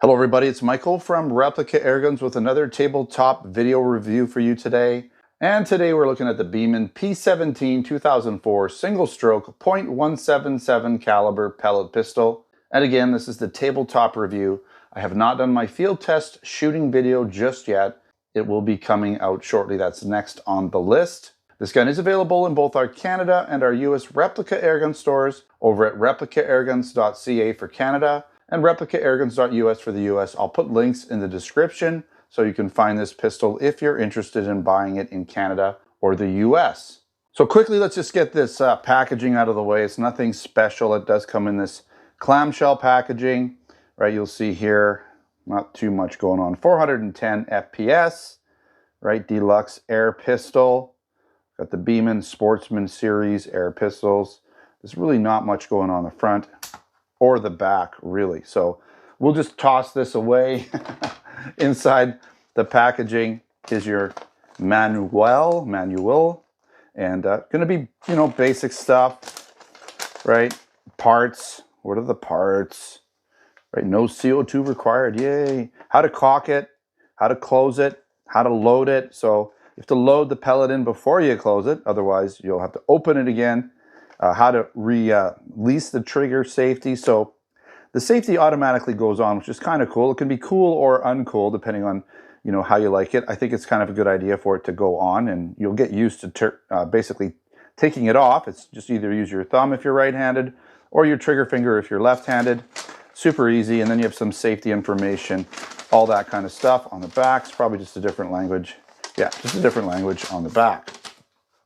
Hello everybody, it's Michael from Replica Airguns with another tabletop video review for you today. And today we're looking at the Beeman P17 2004 single stroke .177 caliber pellet pistol. And again, this is the tabletop review. I have not done my field test shooting video just yet. It will be coming out shortly. That's next on the list. This gun is available in both our Canada and our US Replica Airgun stores over at replicaairguns.ca for Canada and replicaairguns.us for the US. I'll put links in the description so you can find this pistol if you're interested in buying it in Canada or the US. So quickly, let's just get this packaging out of the way. It's nothing special. It does come in this clamshell packaging, right? You'll see here, not too much going on. 410 FPS, right? Deluxe air pistol. Got the Beeman Sportsman Series air pistols. There's really not much going on the front or the back, really. So we'll just toss this away. Inside the packaging is your manual, and gonna be, basic stuff, right? Parts. What are the parts? Right, no CO2 required, yay. How to caulk it, how to close it, how to load it. So you have to load the pellet in before you close it, otherwise you'll have to open it again. How to release the trigger safety. So the safety automatically goes on, which is kind of cool. It can be cool or uncool depending on how you like it. I think it's kind of a good idea for it to go on, and you'll get used to basically taking it off. It's just either use your thumb if you're right-handed or your trigger finger if you're left-handed. Super easy. And then you have some safety information, all that kind of stuff on the back. It's probably just a different language. Yeah, just a different language on the back.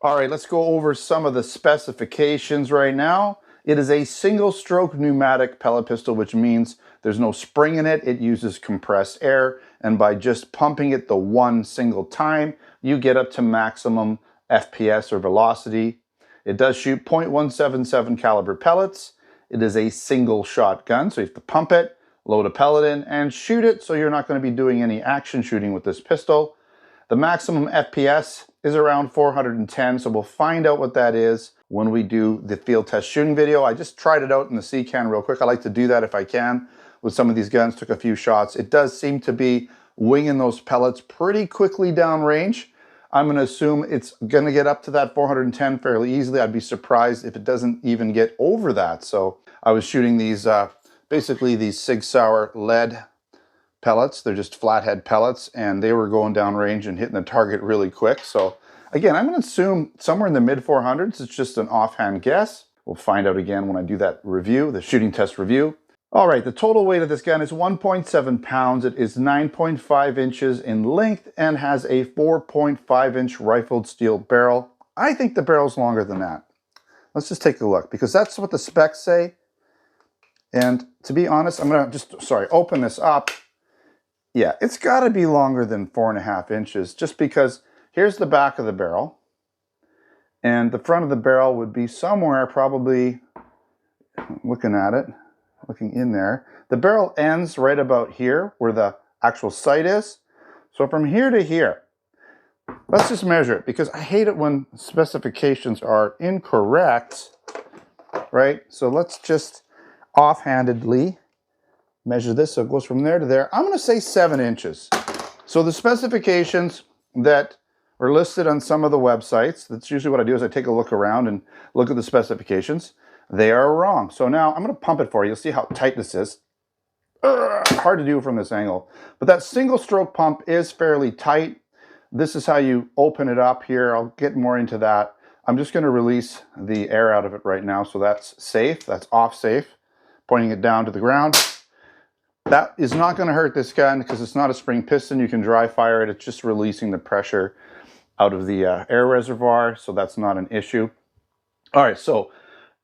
All right, let's go over some of the specifications right now. It is a single stroke pneumatic pellet pistol, which means there's no spring in it. It uses compressed air, and by just pumping it the one single time, you get up to maximum FPS or velocity. It does shoot .177 caliber pellets. It is a single shot gun, so you have to pump it, load a pellet in, and shoot it, so you're not going to be doing any action shooting with this pistol. The maximum FPS is around 410, so we'll find out what that is when we do the field test shooting video. I just tried it out in the C-can real quick. I like to do that if I can with some of these guns. Took a few shots. It does seem to be winging those pellets pretty quickly downrange. I'm going to assume it's going to get up to that 410 fairly easily. I'd be surprised if it doesn't even get over that. So I was shooting these, basically these Sig Sauer lead pellets. They're just flathead pellets, and they were going down range and hitting the target really quick. So again, I'm going to assume somewhere in the mid 400s. It's just an offhand guess. We'll find out again when I do that review, the shooting test review. All right, the total weight of this gun is 1.7 pounds. It is 9.5 inches in length and has a 4.5 inch rifled steel barrel. I think the barrel's longer than that. Let's just take a look, because that's what the specs say. And to be honest, I'm going to just, open this up. Yeah, it's got to be longer than 4.5 inches, just because here's the back of the barrel, and the front of the barrel would be somewhere probably, looking at it, looking in there, the barrel ends right about here where the actual sight is. So from here to here, let's just measure it, because I hate it when specifications are incorrect, right? So let's just offhandedly measure this. So it goes from there to there. I'm going to say 7 inches. So the specifications that are listed on some of the websites, that's usually what I do, is I take a look around and look at the specifications. They are wrong. So now I'm going to pump it for you. You'll see how tight this is. Hard to do from this angle. But that single stroke pump is fairly tight. This is how you open it up here. I'll get more into that. I'm just going to release the air out of it right now. So that's safe. That's off safe. Pointing it down to the ground. That is not going to hurt this gun because it's not a spring piston. You can dry fire it. It's just releasing the pressure out of the air reservoir. So that's not an issue. All right. So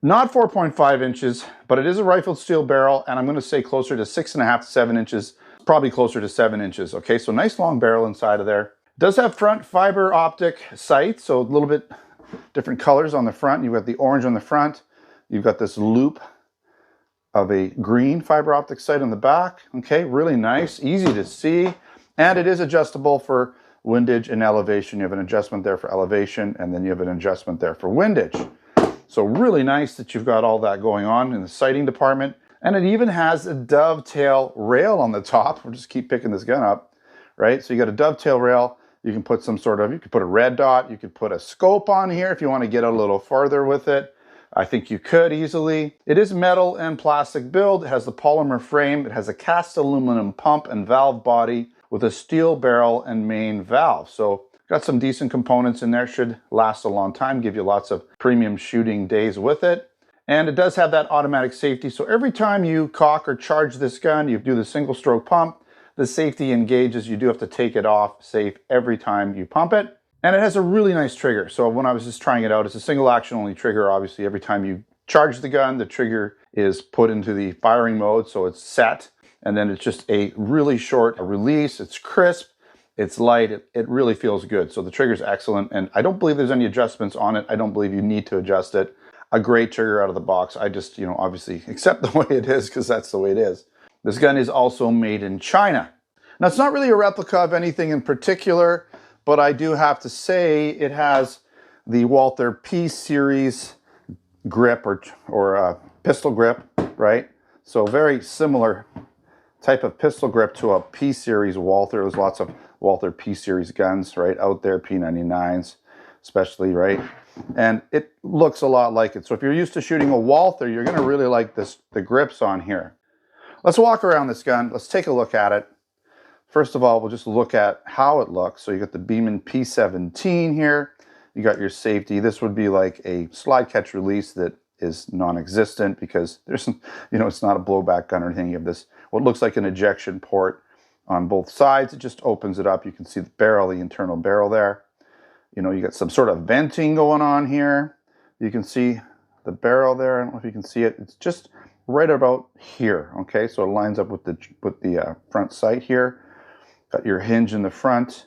not 4.5 inches, but it is a rifled steel barrel, and I'm going to say closer to 6.5 to 7 inches, probably closer to 7 inches. Okay, so nice long barrel inside of there. It does have front fiber optic sights, so a little bit different colors on the front. You've got the orange on the front. You've got this loop of a green fiber optic sight on the back. Okay, really nice, easy to see, and it is adjustable for windage and elevation. You have an adjustment there for elevation, and then you have an adjustment there for windage. So really nice that you've got all that going on in the sighting department. And it even has a dovetail rail on the top. We'll just keep picking this gun up, right? So you got a dovetail rail. You can put some sort of, you could put a red dot. You could put a scope on here if you want to get a little farther with it. I think you could easily. It is metal and plastic build. It has the polymer frame. It has a cast aluminum pump and valve body with a steel barrel and main valve. So got some decent components in there. Should last a long time, give you lots of premium shooting days with it. And it does have that automatic safety. So every time you cock or charge this gun, you do the single stroke pump, the safety engages. You do have to take it off safe every time you pump it. And it has a really nice trigger. So when I was just trying it out, it's a single action only trigger. Obviously, every time you charge the gun, the trigger is put into the firing mode. So it's set. And then it's just a really short release. It's crisp. It's light. It really feels good. So the trigger's excellent. And I don't believe there's any adjustments on it. I don't believe you need to adjust it. A great trigger out of the box. I just, obviously accept the way it is because that's the way it is. This gun is also made in China. Now, it's not really a replica of anything in particular, but I do have to say it has the Walther P series grip or pistol grip, right? So very similar type of pistol grip to a P series Walther. There's lots of Walther P series guns, right, out there, P99s especially, right? And it looks a lot like it. So if you're used to shooting a Walther, you're going to really like the grips on here. Let's walk around this gun. Let's take a look at it. First of all, we'll just look at how it looks. So you got the Beeman P17 here. You got your safety. This would be like a slide catch release that is non-existent because there's, it's not a blowback gun or anything. You have this, what looks like an ejection port on both sides. It just opens it up. You can see the barrel, the internal barrel there. You got some sort of venting going on here. You can see the barrel there. I don't know if you can see it. It's just right about here. Okay, so it lines up with the front sight here. Got your hinge in the front,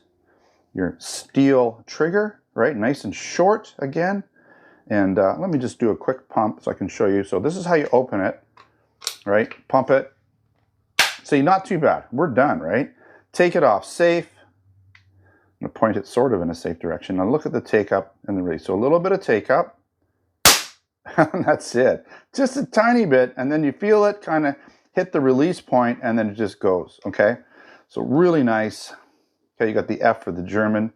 your steel trigger, right? Nice and short again. And let me just do a quick pump so I can show you. So this is how you open it, right? Pump it. See, not too bad. We're done, right? Take it off safe. I'm going to point it sort of in a safe direction. Now look at the take up and the release. So a little bit of take up. That's it. Just a tiny bit. And then you feel it kind of hit the release point and then it just goes. Okay. So really nice. Okay. You got the F for the German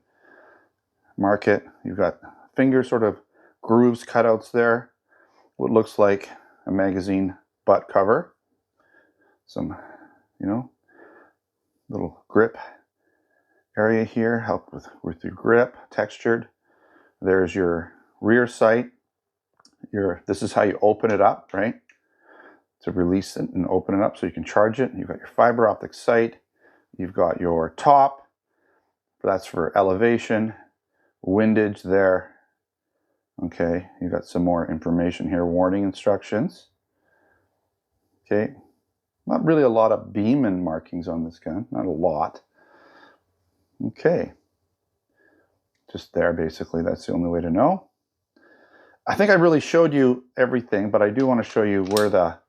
market. You've got finger sort of grooves cutouts there. What looks like a magazine butt cover. Some, little grip area here, help with your grip, textured. There's your rear sight. This is how you open it up, right? To release it and open it up so you can charge it. You've got your fiber optic sight. You've got your top. That's for elevation, windage there. Okay, you've got some more information here, warning instructions. Okay, not really a lot of Beeman markings on this gun, not a lot. Okay, just there basically, that's the only way to know. I think I really showed you everything, but I do want to show you where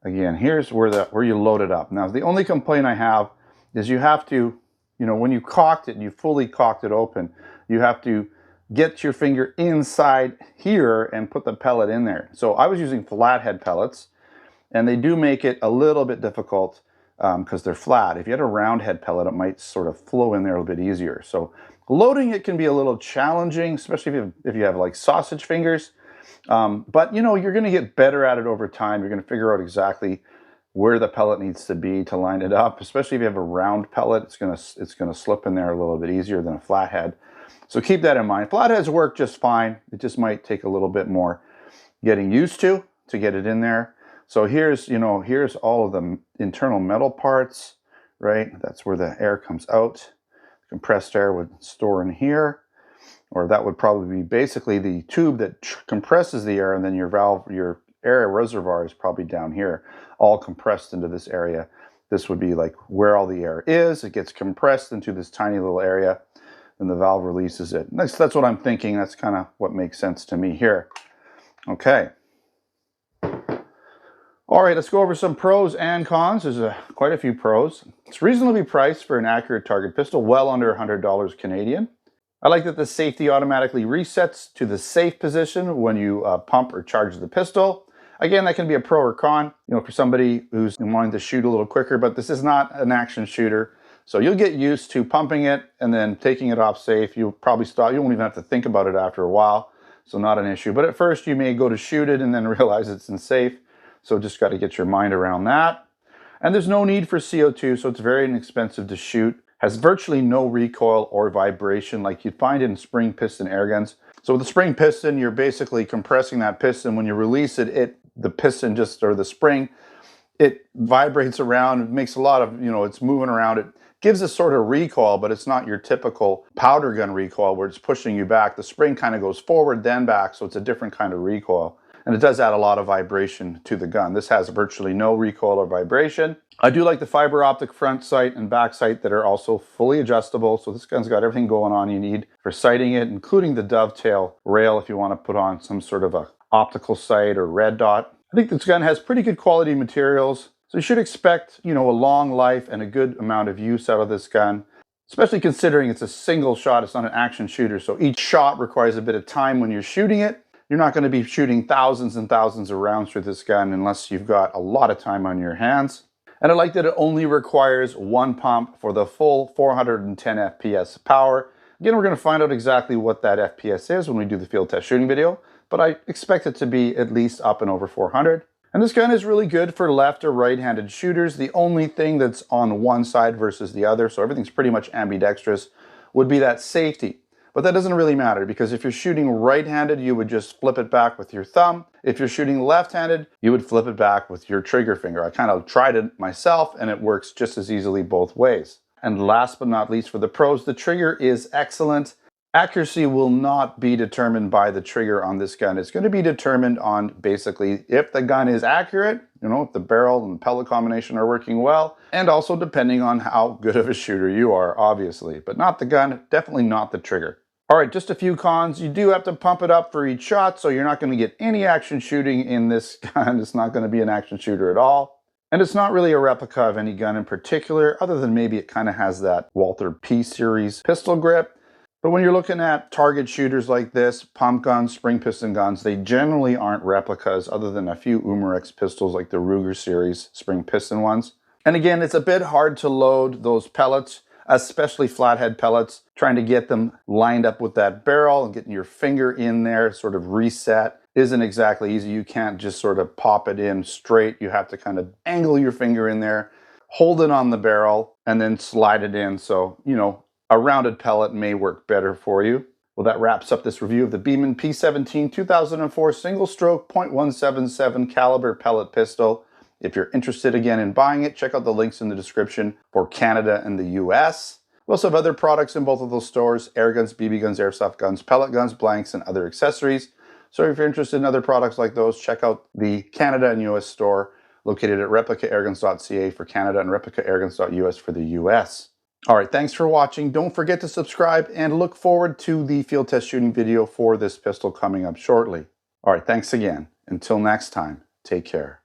again, here's where you load it up. Now, the only complaint I have is you have to, when you cocked it and you fully cocked it open, you have to get your finger inside here and put the pellet in there. So I was using flathead pellets, and they do make it a little bit difficult because they're flat. If you had a round head pellet, it might sort of flow in there a little bit easier. So loading it can be a little challenging, especially if you have like sausage fingers. But you're going to get better at it over time. You're going to figure out exactly where the pellet needs to be to line it up. Especially if you have a round pellet, it's going to slip in there a little bit easier than a flathead. So keep that in mind. Flatheads work just fine. It just might take a little bit more getting used to get it in there. So here's all of the internal metal parts, right? That's where the air comes out. Compressed air would store in here, or that would probably be basically the tube that compresses the air, and then your air reservoir is probably down here, all compressed into this area. This would be like where all the air is. It gets compressed into this tiny little area, and the valve releases it. That's what I'm thinking. That's kind of what makes sense to me here. Okay. All right, let's go over some pros and cons. There's quite a few pros. It's reasonably priced for an accurate target pistol, well under $100 Canadian. I like that the safety automatically resets to the safe position when you pump or charge the pistol. Again, that can be a pro or con, for somebody who's wanting to shoot a little quicker, but this is not an action shooter. So you'll get used to pumping it and then taking it off safe. You'll probably stop. You won't even have to think about it after a while. So not an issue. But at first you may go to shoot it and then realize it's unsafe. So just got to get your mind around that. And there's no need for CO2, so it's very inexpensive to shoot. Has virtually no recoil or vibration like you'd find in spring piston air guns. So with the spring piston, you're basically compressing that piston. When you release it, the piston or the spring, it vibrates around. It makes a lot of, it's moving around. It gives a sort of recoil, but it's not your typical powder gun recoil where it's pushing you back. The spring kind of goes forward, then back, so it's a different kind of recoil. And it does add a lot of vibration to the gun. This has virtually no recoil or vibration. I do like the fiber optic front sight and back sight that are also fully adjustable. So this gun's got everything going on you need for sighting it, including the dovetail rail if you want to put on some sort of a optical sight or red dot. I think this gun has pretty good quality materials. So you should expect, a long life and a good amount of use out of this gun, especially considering it's a single shot. It's not an action shooter. So each shot requires a bit of time when you're shooting it. You're not going to be shooting thousands and thousands of rounds through this gun unless you've got a lot of time on your hands. And I like that it only requires one pump for the full 410 FPS power. Again, we're going to find out exactly what that FPS is when we do the field test shooting video, but I expect it to be at least up and over 400. And this gun is really good for left or right-handed shooters. The only thing that's on one side versus the other, so everything's pretty much ambidextrous, would be that safety. But that doesn't really matter because if you're shooting right-handed, you would just flip it back with your thumb. If you're shooting left-handed, you would flip it back with your trigger finger. I kind of tried it myself and it works just as easily both ways. And last but not least for the pros, the trigger is excellent. Accuracy will not be determined by the trigger on this gun. It's going to be determined on basically if the gun is accurate, if the barrel and the pellet combination are working well, and also depending on how good of a shooter you are, obviously. But not the gun, definitely not the trigger. All right, just a few cons. You do have to pump it up for each shot, so you're not going to get any action shooting in this gun. It's not going to be an action shooter at all. And it's not really a replica of any gun in particular, other than maybe it kind of has that Walther P series pistol grip. But when you're looking at target shooters like this, pump guns, spring piston guns, they generally aren't replicas other than a few Umarex pistols like the Ruger series spring piston ones. And again, it's a bit hard to load those pellets, especially flathead pellets, trying to get them lined up with that barrel and getting your finger in there, sort of reset, isn't exactly easy. You can't just sort of pop it in straight. You have to kind of angle your finger in there, hold it on the barrel, and then slide it in. So, a rounded pellet may work better for you. Well, that wraps up this review of the Beeman P17 2004 single stroke .177 caliber pellet pistol. If you're interested again in buying it, check out the links in the description for Canada and the US. We also have other products in both of those stores: air guns, BB guns, airsoft guns, pellet guns, blanks, and other accessories. So if you're interested in other products like those, check out the Canada and US store located at replicaairguns.ca for Canada and replicaairguns.us for the US. All right, thanks for watching. Don't forget to subscribe and look forward to the field test shooting video for this pistol coming up shortly. All right, thanks again. Until next time, take care.